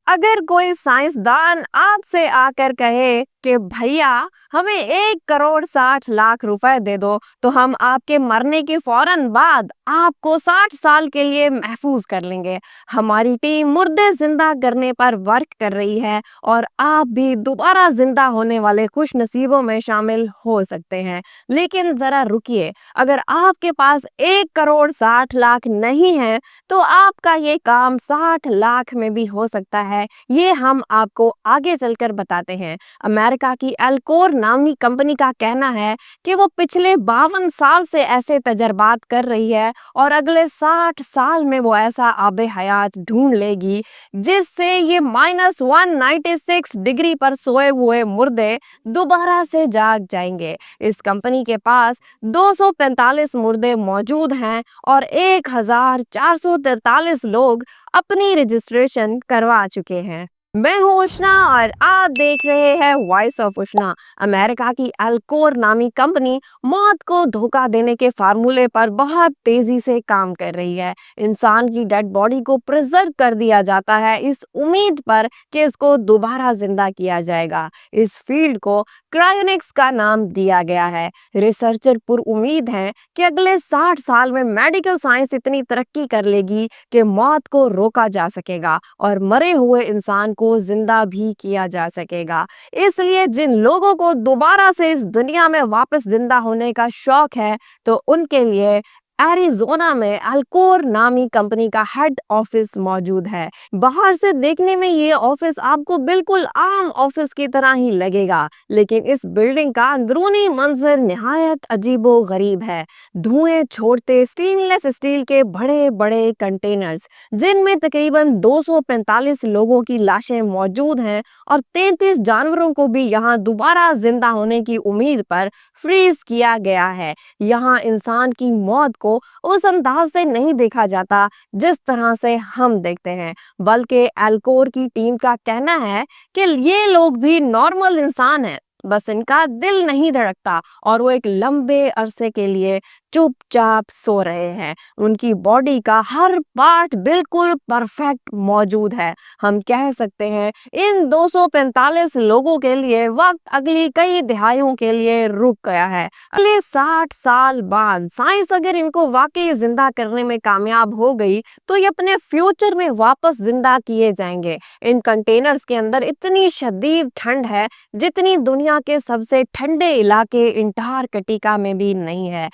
अगर कोई साइंसदान आपसे आकर कहे कि भैया हमें 1 करोड़ 60 लाख रुपए दे दो तो हम आपके मरने के फौरन बाद आपको 60 साल के लिए महफूज कर लेंगे। हमारी टीम मुर्दे जिंदा करने पर वर्क कर रही है और आप भी दोबारा जिंदा होने वाले खुश नसीबों में शामिल हो सकते हैं। लेकिन जरा रुकिए, अगर आपके पास 1 करोड़ 60 लाख नहीं है तो आपका ये काम 60 लाख में भी हो सकता है। ये हम आपको आगे चलकर बताते हैं। अमेरिका की एल्कोर नामी कंपनी का कहना है कि वो पिछले 52 साल से ऐसे तजर्बात कर रही है और अगले 60 साल में वो ऐसा आबे हयात ढूंढ लेगी जिससे ये -196 डिग्री पर सोए हुए मुर्दे दोबारा से जाग जाएंगे। इस कंपनी के पास 245 मुर्दे मौजूद हैं और 1443 लोग अपनी रजिस्ट्रेशन करवा चुके हैं। मैं हूँ उष्णा और आप देख रहे हैं वॉइस ऑफ उष्णा। अमेरिका की एल्कोर नामी कंपनी मौत को धोखा देने के फार्मूले पर बहुत तेजी से काम कर रही है। इंसान की डेड बॉडी को प्रिजर्व कर दिया जाता है इस उम्मीद पर कि इसको दोबारा जिंदा किया जाएगा। इस फील्ड को क्रायोनिक्स का नाम दिया गया है। रिसर्चर पुरुम्मीद हैं कि अगले 60 साल में मेडिकल साइंस इतनी तरक्की कर लेगी कि मौत को रोका जा सकेगा और मरे हुए इंसान को जिंदा भी किया जा सकेगा। इसलिए जिन लोगों को दोबारा से इस दुनिया में वापस जिंदा होने का शौक है तो उनके लिए एरिज़ोना में एल्कोर नामी कंपनी का हेड ऑफिस मौजूद है। बाहर से देखने में ये ऑफिस आपको बिल्कुल आम ऑफिस की तरह ही लगेगा, लेकिन इस बिल्डिंग का अंदरूनी मंजर निहायत अजीबो गरीब है। धुएं छोड़ते स्टेनलेस स्टील के बड़े बड़े कंटेनर्स जिनमें तकरीबन 245 लोगों की लाशें मौजूद हैं और 33 जानवरों को भी यहाँ दोबारा जिंदा होने की उम्मीद पर फ्रीज किया गया है। यहाँ इंसान की मौत को उस अंदाज से नहीं देखा जाता जिस तरह से हम देखते हैं, बल्कि एल्कोर की टीम का कहना है कि ये लोग भी नॉर्मल इंसान हैं, बस इनका दिल नहीं धड़कता और वो एक लंबे अरसे के लिए चुपचाप सो रहे हैं। उनकी बॉडी का हर पार्ट बिल्कुल परफेक्ट मौजूद है। हम कह सकते हैं इन 245 लोगों के लिए वक्त अगली कई दहाइयों के लिए रुक गया है। अगले 60 साल बाद साइंस अगर इनको वाकई जिंदा करने में कामयाब हो गई तो ये अपने फ्यूचर में वापस जिंदा किए जाएंगे। इन कंटेनर्स के अंदर इतनी शदीद ठंड है जितनी दुनिया के सबसे ठंडे इलाके अंटार्कटिका में भी नहीं है।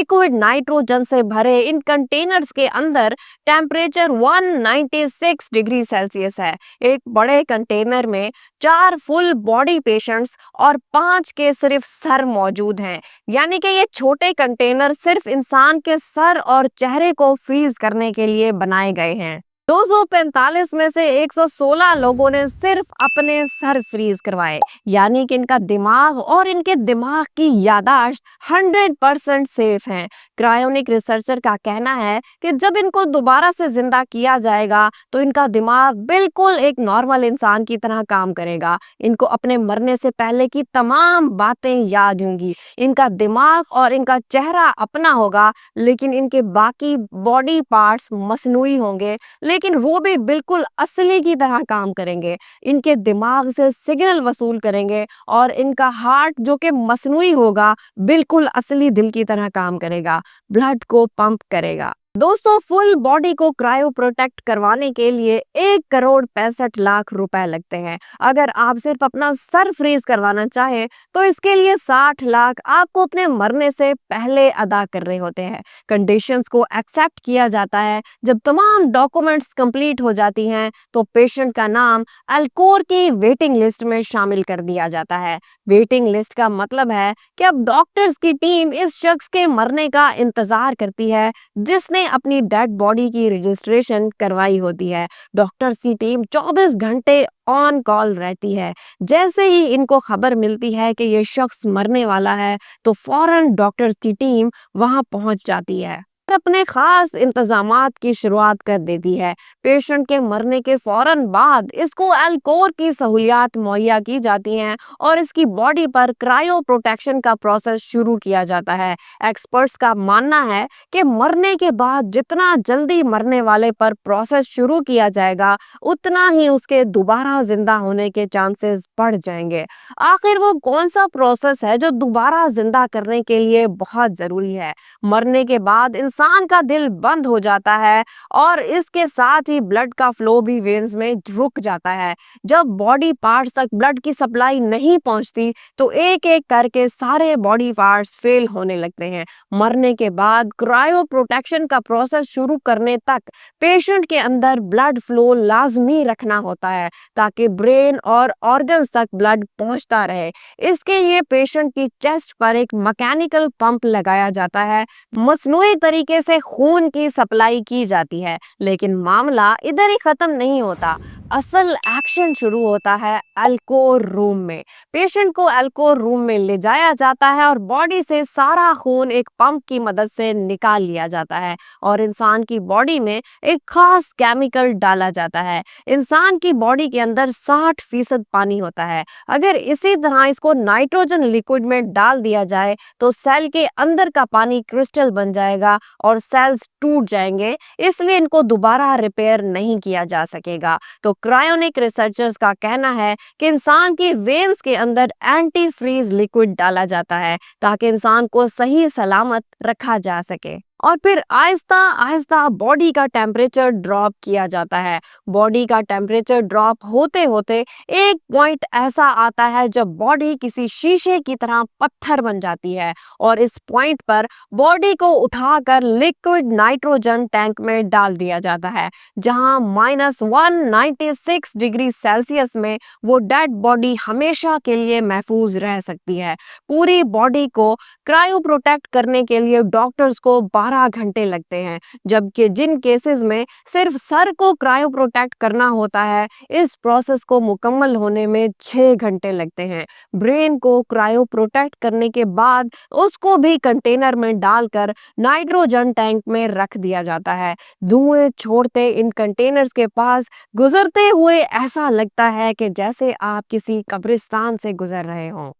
लिक्विड नाइट्रोजन से भरे इन कंटेनर्स के अंदर टेम्परेचर 196 डिग्री सेल्सियस है। एक बड़े कंटेनर में 4 फुल बॉडी पेशेंट्स और 5 के सिर्फ सर मौजूद हैं। यानी कि ये छोटे कंटेनर सिर्फ इंसान के सर और चेहरे को फ्रीज करने के लिए बनाए गए हैं। 245 में से 116 लोगों ने सिर्फ अपने सर फ्रीज करवाए, यानी कि इनका दिमाग और इनके दिमाग की यादाश्त 100% सेफ हैं। क्रायोनिक रिसर्चर का कहना है कि जब इनको दोबारा से जिंदा किया जाएगा तो इनका दिमाग बिल्कुल एक नॉर्मल इंसान की तरह काम करेगा। इनको अपने मरने से पहले की तमाम बातें याद होंगी। इनका दिमाग और इनका चेहरा अपना होगा, लेकिन इनके बाकी बॉडी पार्ट्स मसनूई होंगे, लेकिन वो भी बिल्कुल असली की तरह काम करेंगे। इनके दिमाग से सिग्नल वसूल करेंगे और इनका हार्ट जो कि मसनूई होगा बिल्कुल असली दिल की तरह काम करेगा, ब्लड को पंप करेगा। दोस्तों, फुल बॉडी को क्रायो प्रोटेक्ट करवाने के लिए 1 करोड़ 65 लाख रुपए लगते हैं। अगर आप सिर्फ अपना सर फ्रीज करवाना चाहें तो इसके लिए 60 लाख आपको अपने मरने से पहले अदा करने होते हैं। कंडीशंस को एक्सेप्ट किया जाता है। जब तमाम डॉक्यूमेंट्स कंप्लीट हो जाती हैं तो पेशेंट का नाम एल्कोर की वेटिंग लिस्ट में शामिल कर दिया जाता है। वेटिंग लिस्ट का मतलब है कि अब डॉक्टर्स की टीम इस शख्स के मरने का इंतजार करती है जिसने अपनी डेड बॉडी की रजिस्ट्रेशन करवाई होती है। डॉक्टर्स की टीम 24 घंटे ऑन कॉल रहती है। जैसे ही इनको खबर मिलती है कि ये शख्स मरने वाला है तो फौरन डॉक्टर्स की टीम वहां पहुंच जाती है। अपने खास इंतजामात की शुरुआत कर देती है। पेशेंट के मरने के फौरन बाद इसको एल्कोर की सहूलियात मुहैया की जाती हैं और इसकी बॉडी पर क्रायो प्रोटेक्शन का प्रोसेस शुरू किया जाता है। एक्सपर्ट्स का मानना है कि मरने के बाद जितना जल्दी मरने वाले पर प्रोसेस शुरू किया जाएगा, उतना ही उसके दोबारा जिंदा होने के चांसेस बढ़ जाएंगे। आखिर वो कौन सा प्रोसेस है जो दोबारा जिंदा करने के लिए बहुत जरूरी है? मरने के बाद इंसान का दिल बंद हो जाता है और इसके साथ ही ब्लड का फ्लो भी वेन्स में रुक जाता है। जब बॉडी पार्ट्स तक ब्लड की सप्लाई नहीं पहुंचती तो एक एक करके सारे बॉडी पार्ट्स फेल होने लगते हैं। मरने के बाद क्रायो प्रोटेक्शन का प्रोसेस शुरू करने तक पेशेंट के अंदर ब्लड फ्लो लाजमी रखना होता है ताकि ब्रेन और ऑर्गन्स तक ब्लड पहुंचता रहे। इसके लिए पेशेंट की चेस्ट पर एक मैकेनिकल पंप लगाया जाता है। मसनूई तरीके से खून की सप्लाई की जाती है। लेकिन मामला इधर ही खत्म नहीं होता। असल एक्शन शुरू होता है अल्कोर रूम में। पेशेंट को अल्कोर रूम में ले जाया जाता है और बॉडी से सारा खून एक पंप की मदद से निकाल लिया जाता है और इंसान की बॉडी में एक खास केमिकल डाला जाता है। इंसान की बॉडी के अंदर 60% पानी होता है। अगर इसी तरह इसको नाइट्रोजन लिक्विड में डाल दिया जाए तो सेल के अंदर का पानी क्रिस्टल बन जाएगा और सेल्स टूट जाएंगे, इसलिए इनको दोबारा रिपेयर नहीं किया जा सकेगा। तो क्रायोनिक रिसर्चर्स का कहना है कि इंसान की वेन्स के अंदर एंटी फ्रीज लिक्विड डाला जाता है ताकि इंसान को सही सलामत रखा जा सके और फिर आहिस्ता आहिस्ता बॉडी का टेम्परेचर ड्रॉप किया जाता है। बॉडी का टेम्परेचर ड्रॉप होते होते एक पॉइंट ऐसा आता है जब बॉडी किसी शीशे की तरह पत्थर बन जाती है और इस पॉइंट पर बॉडी को उठाकर लिक्विड नाइट्रोजन टैंक में डाल दिया जाता है, जहां -196 डिग्री सेल्सियस में वो डेड बॉडी हमेशा के लिए महफूज रह सकती है। पूरी बॉडी को क्रायो प्रोटेक्ट करने के लिए डॉक्टर्स को 12 घंटे लगते हैं, जबकि जिन केसेस में सिर्फ सर को क्रायो प्रोटेक्ट करना होता है, इस प्रोसेस को मुकम्मल होने में 6 घंटे लगते हैं। ब्रेन को क्रायो प्रोटेक्ट करने के बाद उसको भी कंटेनर में डालकर नाइट्रोजन टैंक में रख दिया जाता है। धुएं छोड़ते इन कंटेनर्स के पास गुजरते हुए ऐसा लगता है कि जैसे आप किसी कब्रिस्तान से गुजर रहे हों।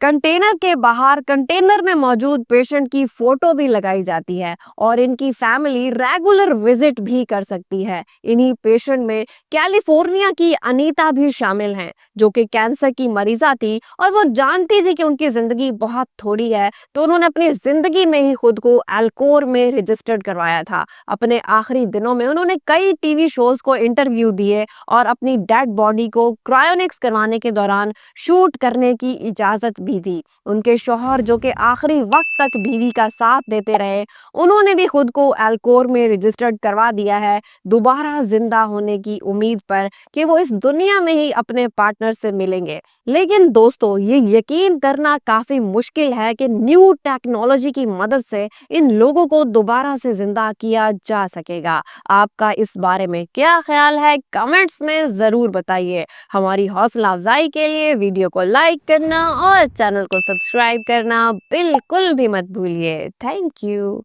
कंटेनर के बाहर कंटेनर में मौजूद पेशेंट की फोटो भी लगाई जाती है और इनकी फैमिली रेगुलर विजिट भी कर सकती है। इन्हीं पेशेंट में कैलिफोर्निया की अनीता भी शामिल हैं, जो कि कैंसर की मरीजा थी और वो जानती थी कि उनकी जिंदगी बहुत थोड़ी है, तो उन्होंने अपनी जिंदगी में ही खुद को एल्कोर में रजिस्टर्ड करवाया था। अपने आखिरी दिनों में उन्होंने कई टीवी शोज को इंटरव्यू दिए और अपनी डेड बॉडी को क्रायोनिक्स करवाने के दौरान शूट करने की इजाजत भी दी। उनके शौहर, जो कि आखिरी वक्त तक बीवी का साथ देते रहे, उन्होंने भी खुद को एल्कोर में रजिस्टर्ड करवा दिया है, दोबारा जिंदा होने की उम्मीद पर कि वो इस दुनिया में ही अपने पार्टनर से मिलेंगे। लेकिन दोस्तों, ये यकीन करना काफी मुश्किल है कि न्यू टेक्नोलॉजी की मदद से इन लोगों को दोबारा से जिंदा किया जा सकेगा। आपका इस बारे में क्या ख्याल है? कमेंट्स में जरूर बताइए। हमारी हौसला अफजाई के लिए वीडियो को लाइक करना और चैनल को सब्सक्राइब करना बिल्कुल भी मत भूलिए। Thank you.